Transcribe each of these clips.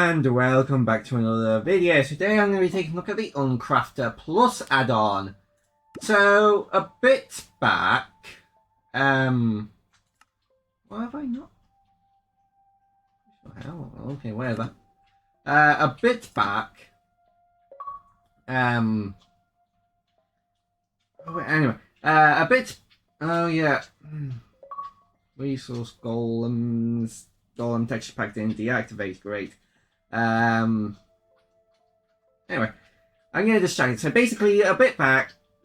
And welcome back to another video. Today I'm going to be taking a look at the Uncrafter Plus add-on. So, a bit back, why have I not? Oh, okay, whatever. A bit back, oh, wait, anyway, oh yeah, resource golems, golem texture pack didn't deactivate, great. Anyway, I'm going to distract it. So basically, a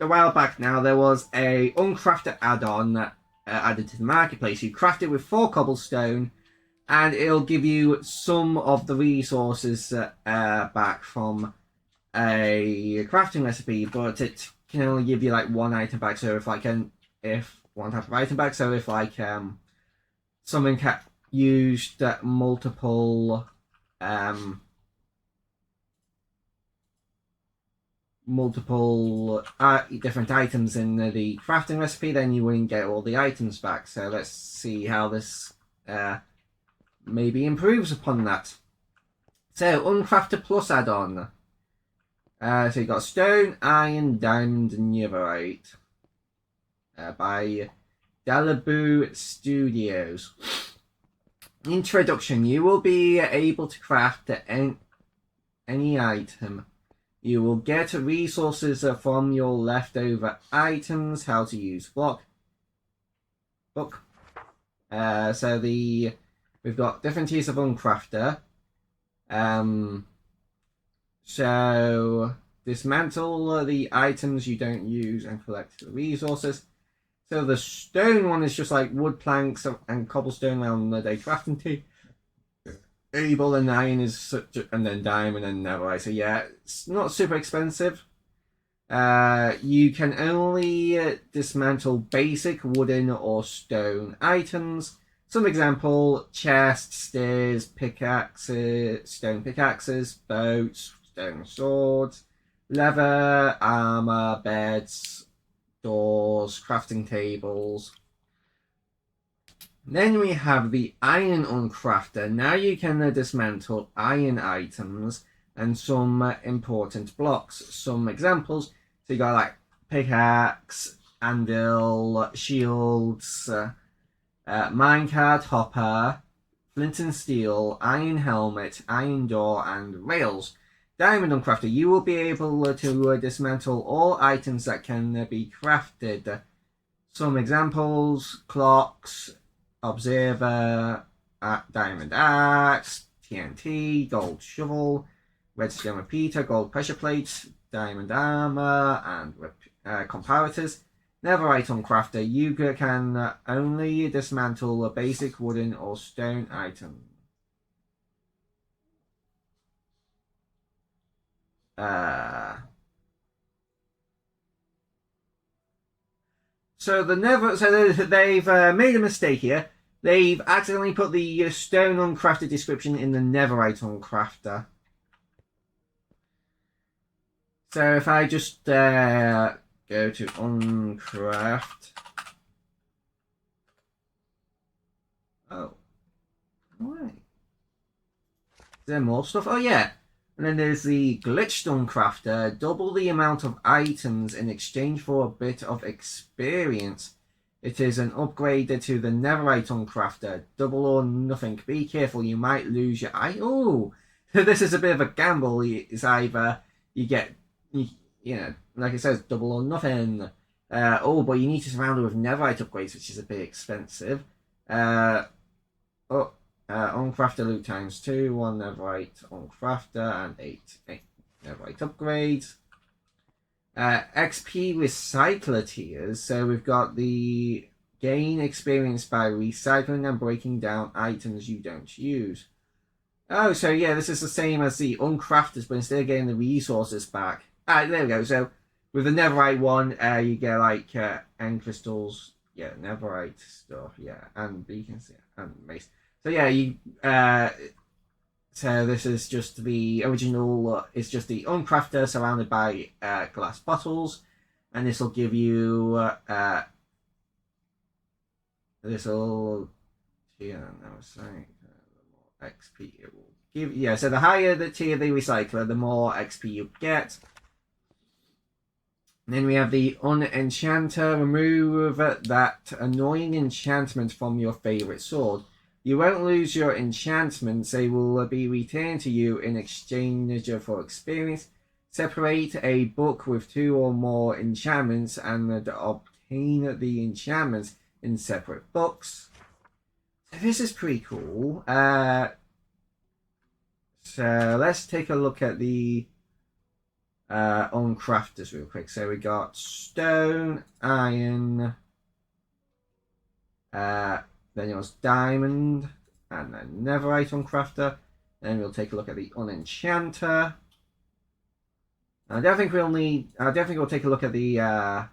while back now, there was a Uncrafter add-on that added to the marketplace. You craft it with 4 cobblestone, and it'll give you some of the resources back from a crafting recipe, but it can only give you like 1 item back. So if one type of item back, so if like something used multiple different items in the crafting recipe, then you wouldn't get all the items back. So let's see how this maybe improves upon that. So, Uncrafter Plus add-on. So you got Stone, Iron, Diamond, and Netherite by Dalaboo Studios. Introduction. You will be able to craft any item. You will get resources from your leftover items. How to use book. So we've got different tiers of Uncrafter. So dismantle the items you don't use and collect the resources. So the stone one is just like wood planks and cobblestone around the day crafting table, and iron is and then diamond and netherite. So yeah, it's not super expensive. You can only dismantle basic wooden or stone items. Some example: chests, stairs, pickaxes, stone pickaxes, boats, stone swords, leather, armor, beds, doors, crafting tables. Then we have the Iron Uncrafter. Now you can dismantle iron items and some important blocks. Some examples: so you got like pickaxe, anvil, shields, minecart, hopper, flint and steel, iron helmet, iron door, and rails. Diamond Uncrafter. You will be able to dismantle all items that can be crafted. Some examples: clocks, observer, diamond axe, TNT, gold shovel, redstone repeater, gold pressure plates, diamond armor, and comparators. Netherite Uncrafter. You can only dismantle a basic wooden or stone item. So they've made a mistake here. They've accidentally put the Stone Uncrafted description in the Netherite Uncrafter. So if I just go to Uncraft. Oh. Right. Is there more stuff? Oh yeah. And then there's the Glitched Uncrafter. Double the amount of items in exchange for a bit of experience. It is an upgrade to the Netherite Uncrafter. Double or nothing. Be careful, you might lose your eye. Oh, this is a bit of a gamble. It's either you get, you know, like it says, double or nothing. But you need to surround it with Netherite upgrades, which is a bit expensive. Uncrafter loot times 2, 1 netherite Uncrafter, and 8 netherite upgrades. XP recycler tiers. So we've got the gain experience by recycling and breaking down items you don't use. Oh, so yeah, this is the same as the Uncrafters, but instead of getting the resources back. There we go. So with the netherite one, you get like end crystals, yeah, netherite stuff, yeah, and beacons, yeah, and mace. So yeah, so this is just the original. It's just the Uncrafter surrounded by glass bottles, and this will give you this will. Yeah, no, sorry. XP it will give. Yeah, so the higher the tier the recycler, the more XP you get. And then we have the Unenchanter. Remove that annoying enchantment from your favorite sword. You won't lose your enchantments. They will be returned to you in exchange for experience. Separate a book with 2 or more enchantments and obtain the enchantments in separate books. So this is pretty cool. So let's take a look at the Uncrafters real quick. So we got stone, iron, then it was diamond, and then netherite Uncrafter. Then we'll take a look at the Unenchanter. I don't think we'll take a look at the XP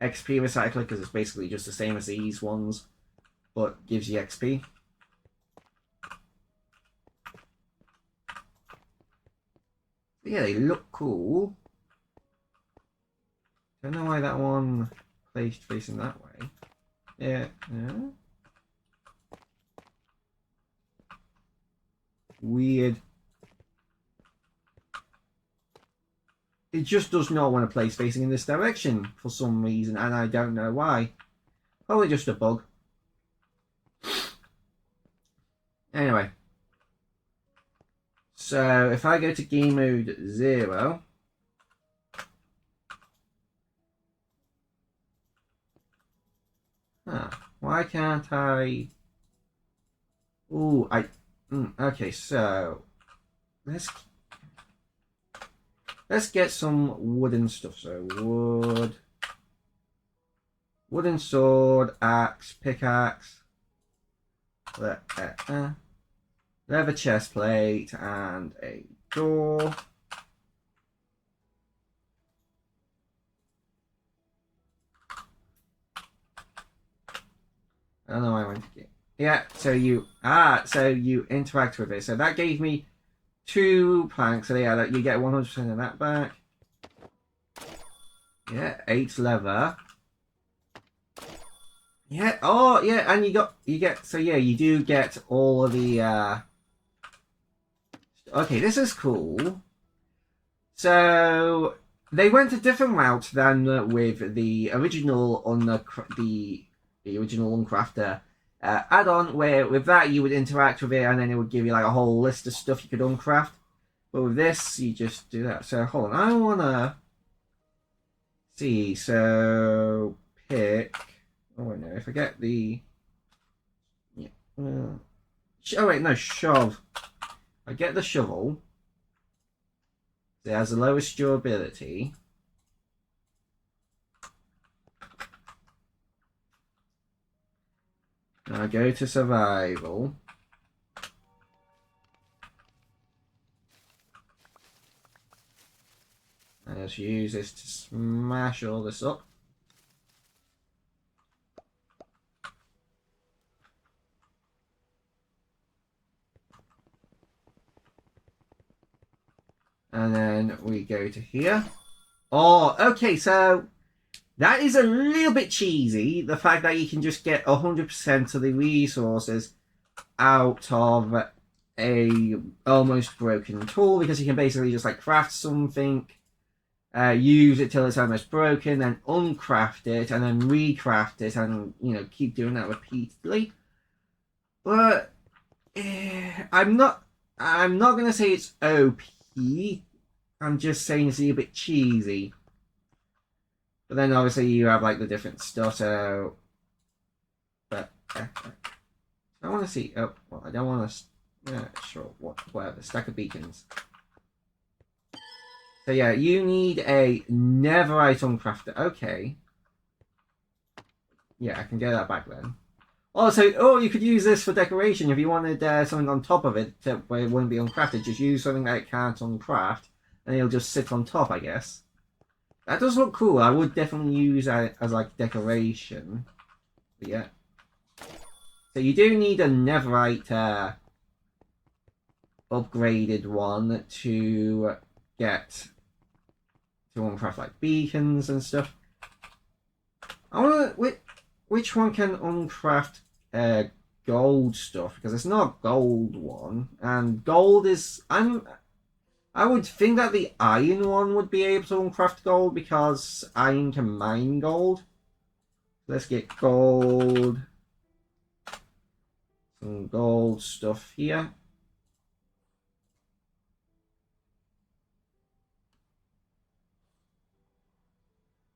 recycler because it's basically just the same as these ones, but gives you XP. Yeah, they look cool. Don't know why that one placed facing that way. Yeah. Weird. It just does not want to place facing in this direction for some reason, and I don't know why. Probably just a bug. Anyway. So, if I go to game mode 0... why can't I... Ooh, okay, so... Let's get some wooden stuff. So, wooden sword, axe, pickaxe, leather chest plate, and a door. I don't know why I went to get. Yeah, so you interact with it. So that gave me 2 planks. So yeah, you get 100% of that back. Yeah, 8 leather. Yeah. Oh, yeah, and you get. So yeah, you do get all of the. Okay, this is cool. So they went a different route than with the original the original Uncrafter add-on, where with that you would interact with it and then it would give you like a whole list of stuff you could uncraft. But with this, you just do that. So hold on, I wanna see. So pick. Oh no, if I get the. Yeah. Oh wait, no, shove. I get the shovel. It has the lowest durability. Now I go to survival. And just use this to smash all this up. And then we go to here. Oh, okay, so that is a little bit cheesy. The fact that you can just get 100% of the resources out of a almost broken tool, because you can basically just like craft something, use it till it's almost broken, then uncraft it, and then recraft it, and keep doing that repeatedly. But I'm not gonna say it's OP. I'm just saying it's a little bit cheesy. But then obviously you have like the different stuff. So, but I want to see. Oh, well, I don't want to. Yeah, sure. Whatever. Stack of beacons. So yeah, you need a netherite Uncrafter. Okay. Yeah, I can get that back then. Also, you could use this for decoration if you wanted something on top of it where it wouldn't be uncrafted. Just use something that it can't uncraft, and it'll just sit on top, I guess. That does look cool. I would definitely use that as like decoration. But yeah. So you do need a netherite upgraded one to get to uncraft like beacons and stuff. I wonder which one can uncraft gold stuff because it's not a gold one, and gold is I would think that the iron one would be able to uncraft gold because iron can mine gold. Let's get gold. Some gold stuff here.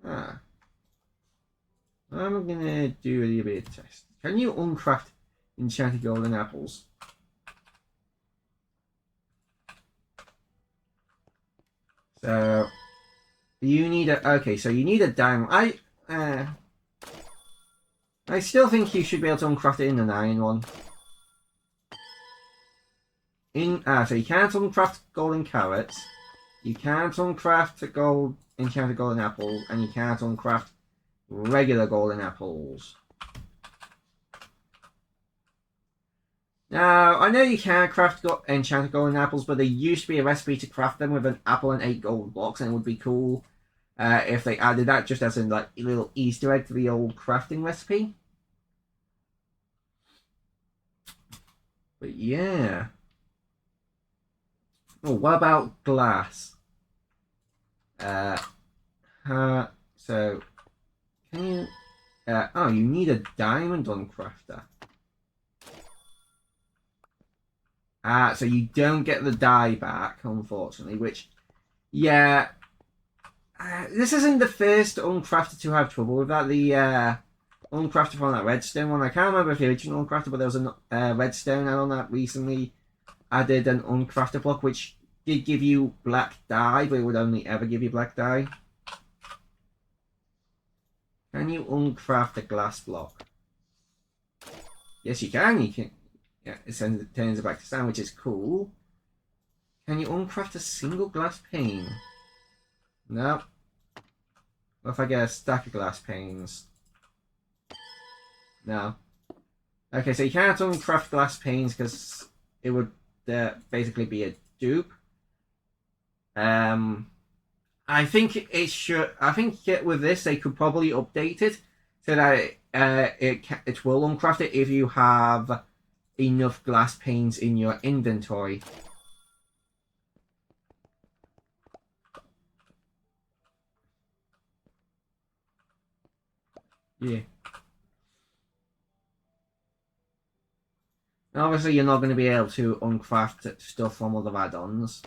Ah. I'm gonna do a little bit of test. Can you uncraft enchanted golden apples? So you need a so you need a diamond. I still think you should be able to uncraft it in an iron one. So you can't uncraft golden carrots, you can't uncraft gold enchanted golden apples, and you can't uncraft regular golden apples. Now, I know you can craft enchanted golden apples, but there used to be a recipe to craft them with an apple and 8 gold blocks, and it would be cool if they added that just as a little Easter egg to the old crafting recipe. But yeah. Oh, what about glass? So, can you... you need a diamond uncrafter. So you don't get the dye back, unfortunately, which, yeah, this isn't the first Uncrafter to have trouble with that. The Uncrafter from that redstone one, I can't remember if the original Uncrafter, but there was a redstone add-on that recently added an Uncrafter block, which did give you black dye, but it would only ever give you black dye. Can you uncraft a glass block? Yes, you can. You can. Yeah, it turns it back to sand, which is cool. Can you uncraft a single glass pane? No. What if I get a stack of glass panes? No. Okay, so you can't uncraft glass panes because it would basically be a dupe. I think it should. I think with this they could probably update it so that it will uncraft it if you have enough glass panes in your inventory. Yeah. Obviously, you're not going to be able to uncraft stuff from other add-ons.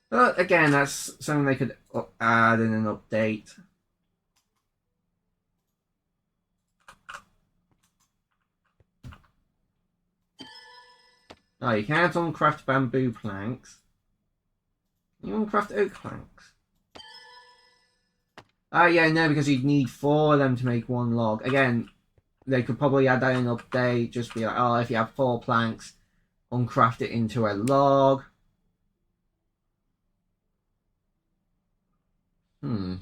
But again, that's something they could add in an update. Oh, you can't uncraft bamboo planks. You uncraft oak planks. Oh yeah, no, because you'd need 4 of them to make 1 log. Again, they could probably add that in an update. Just be like, oh, if you have 4 planks, uncraft it into a log. Can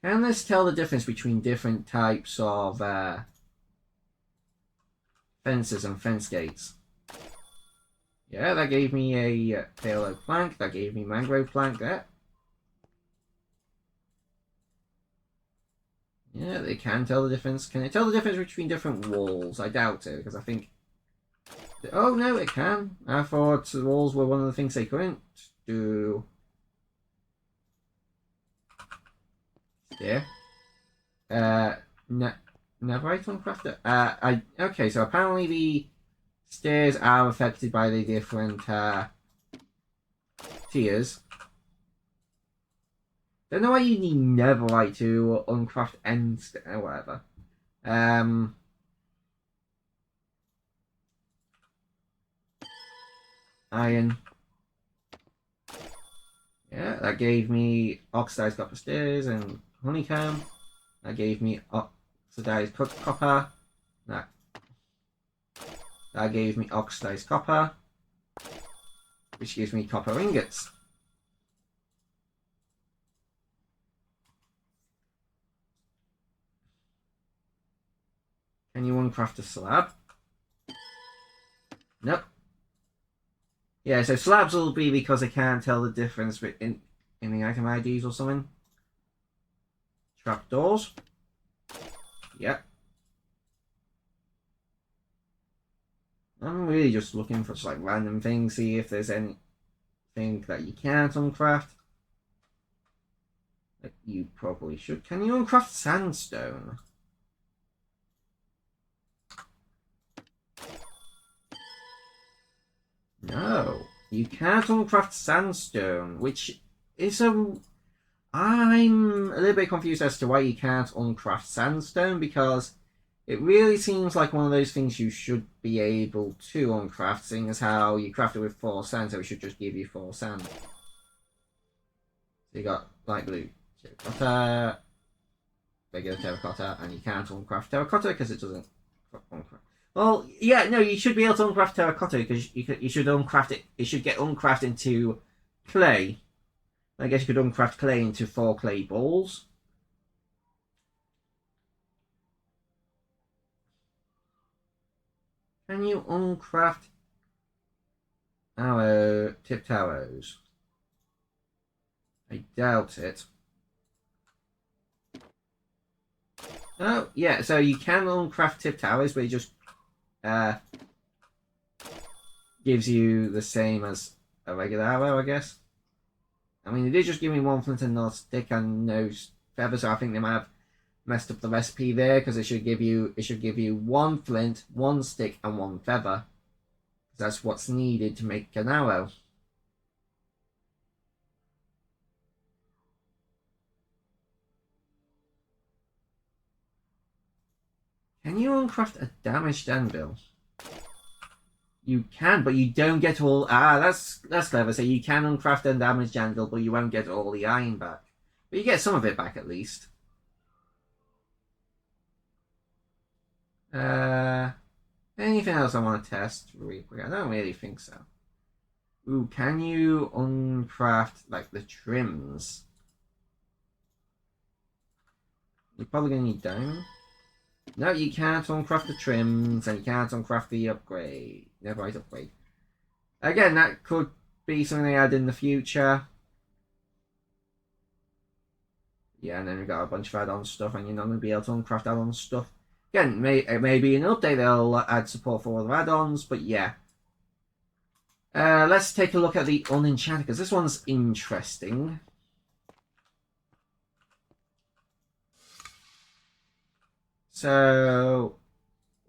this tell the difference between different types of fences and fence gates? Yeah, that gave me a pale oak plank. That gave me mangrove plank there. Yeah, they can tell the difference. Can it tell the difference between different walls? I doubt it, because I think... Oh, no, it can. I thought the walls were one of the things they couldn't do. Yeah. Neverite Uncrafter. Okay, so apparently the stairs are affected by the different tiers. Don't know why you need Neverite to uncraft end or whatever. Iron. Yeah, that gave me oxidized copper stairs and honeycomb. That gave me oxidized copper. That gave me oxidized copper, which gives me copper ingots. Can you uncraft a slab? Nope. Yeah, so slabs will be because I can't tell the difference in the item IDs or something. Trapdoors. Yep. I'm really just looking for just like random things, see if there's anything that you can't uncraft. Like you probably should. Can you uncraft sandstone? No, you can't uncraft sandstone, which is a. I'm a little bit confused as to why you can't uncraft sandstone because it really seems like one of those things you should be able to uncraft, seeing as how you craft it with 4 sand, so it should just give you 4 sand. So you got light blue terracotta, regular terracotta, and you can't uncraft terracotta because it doesn't uncraft. Well, yeah, no, you should be able to uncraft terracotta because you should uncraft it. It should get uncraft into clay. I guess you could uncraft clay into 4 clay balls. Can you uncraft tipped arrows? I doubt it. Oh, yeah, so you can uncraft tipped arrows, but it just gives you the same as a regular arrow, I guess. I mean, it did just give me 1 flint and no stick and no feather, so I think they might have messed up the recipe there because it should give you 1 flint, 1 stick, and 1 feather. That's what's needed to make an arrow. Can you uncraft a damaged anvil? You can, but you don't get all. That's clever. So you can uncraft a damaged anvil, but you won't get all the iron back. But you get some of it back at least. Anything else I want to test really quick? I don't really think so. Ooh, can you uncraft like the trims? You're probably gonna need diamond. No, you can't uncraft the trims, and you can't uncraft the upgrade. Never mind upgrade. Again, that could be something they add in the future. Yeah, and then we've got a bunch of add-on stuff, and you're not going to be able to uncraft add-on stuff. Again, it may be an update they'll add support for other add-ons, but yeah. Let's take a look at the unenchanted, because this one's interesting. So,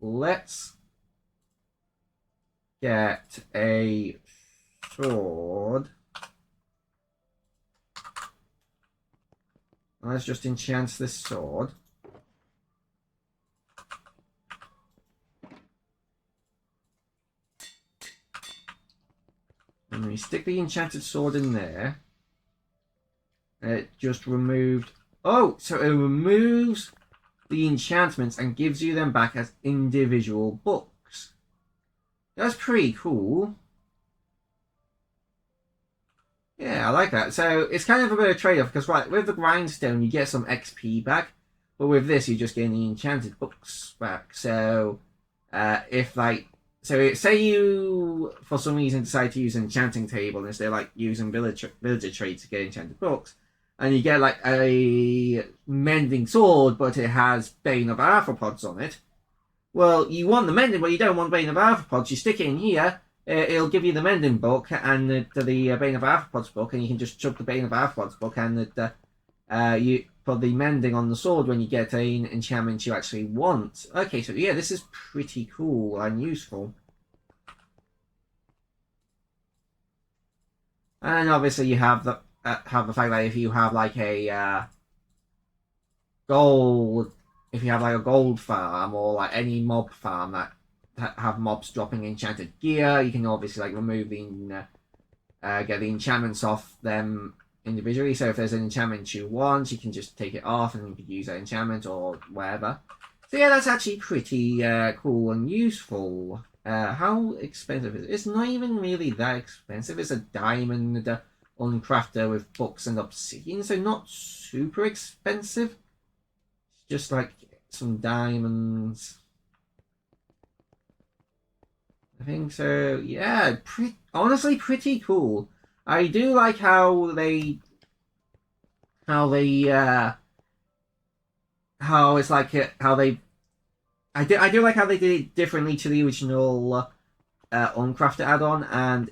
let's get a sword. Let's just enchant this sword. And we stick the enchanted sword in there. It just removed... Oh, so it removes the enchantments and gives you them back as individual books. That's pretty cool. Yeah, I like that. So it's kind of a bit of a trade-off because right, with the grindstone you get some XP back, but with this you just get the enchanted books back. So if like say you for some reason decide to use an enchanting table instead of like using villager trade to get enchanted books, and you get like a mending sword, but it has Bane of Arthropods on it. Well, you want the mending, but you don't want Bane of Arthropods. You stick it in here, it'll give you the mending book and the Bane of Arthropods book, and you can just chuck the Bane of Arthropods book and you put the mending on the sword when you get an enchantment you actually want. Okay, so yeah, this is pretty cool and useful. And obviously you have the fact that if you have like a gold, if you have like a gold farm or like any mob farm that have mobs dropping enchanted gear, you can obviously like remove the get the enchantments off them individually. So if there's an enchantment you want, you can just take it off and you can use that enchantment or whatever. So yeah, that's actually pretty cool and useful. How expensive is it? It's not even really that expensive. It's a diamond Uncrafter with books and obsidian, so not super expensive. It's just like some diamonds. I think so. Yeah, honestly pretty cool. I do like how they how it's like how they I do like how they did it differently to the original Uncrafter add-on, and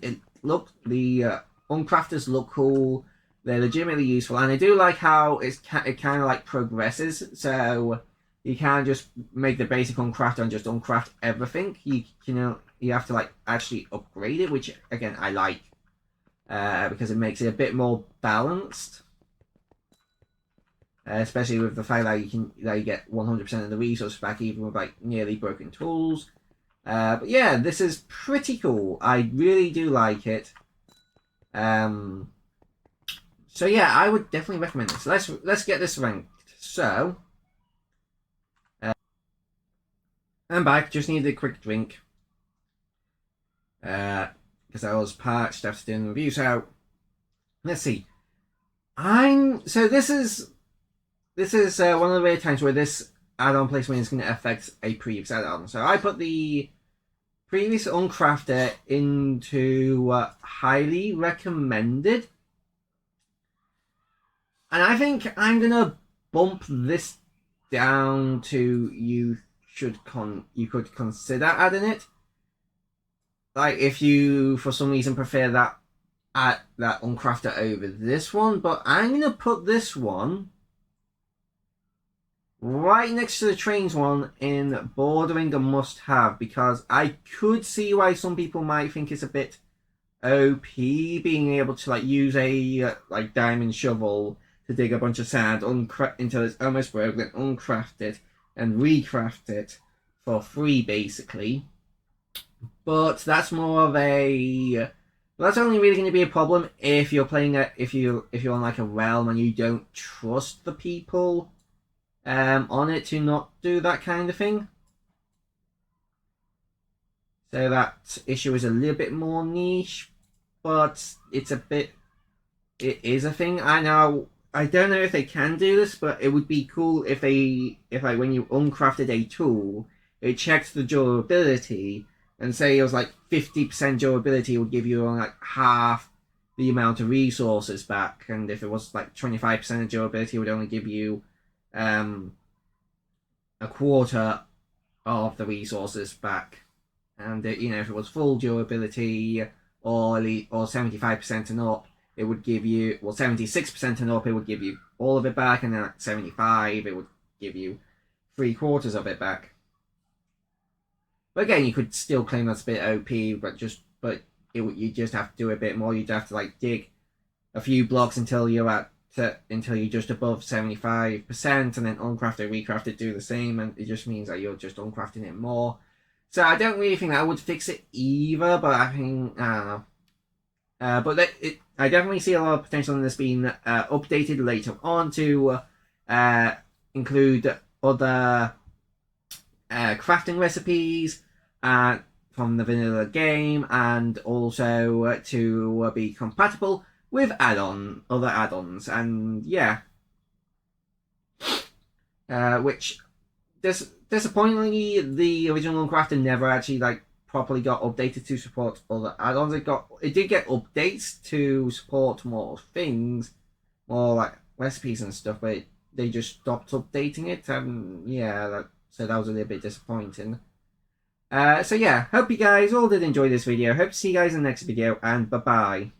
the Uncrafters look cool. They're legitimately useful, and I do like how it kind of like progresses. So you can't just make the basic Uncrafter and just uncraft everything. You have to like actually upgrade it, which again I like because it makes it a bit more balanced. Especially with the fact that you get 100% of the resources back, even with like nearly broken tools. But yeah, this is pretty cool. I really do like it. So yeah, I would definitely recommend this. Let's get this ranked. So I'm back. Just needed a quick drink because I was parched after doing the review. So let's see. This is one of the rare times where this add-on placement is going to affect a previous add-on. So I put the previous Uncrafter into highly recommended, and I think I'm gonna bump this down to you could consider adding it. Like if you for some reason prefer that Uncrafter over this one, but I'm gonna put this one right next to the trains one in bordering a must-have, because I could see why some people might think it's a bit OP being able to like use a like diamond shovel to dig a bunch of sand until it's almost broke, then uncraft it and recraft it for free basically. But that's more of a that's only really going to be a problem if you're playing if you're on like a realm and you don't trust the people on it to not do that kind of thing. So that issue is a little bit more niche, but it is a thing. I don't know if they can do this, but it would be cool if like when you uncrafted a tool, it checked the durability, and say it was like 50% durability would give you like half the amount of resources back, and if it was like 25% of durability, it would only give you a quarter of the resources back. And if it was full durability or 75% and up, it would give you 76% and up, it would give you all of it back, and then at 75 it would give you 3/4 of it back. But again, you could still claim that's a bit OP, but you just have to do a bit more. You'd have to like dig a few blocks until you're just above 75%, and then uncraft it, recraft it, do the same, and it just means that you're just uncrafting it more. So I don't really think that would fix it either, but I don't know. I definitely see a lot of potential in this being updated later on to include other crafting recipes from the vanilla game, and also to be compatible with other add-ons, and yeah, which disappointingly the original Uncrafter never actually like properly got updated to support other add-ons. It did get updates to support more things, more like recipes and stuff, but they just stopped updating it, and yeah, so that was a little bit disappointing. So yeah, hope you guys all did enjoy this video. Hope to see you guys in the next video, and bye bye.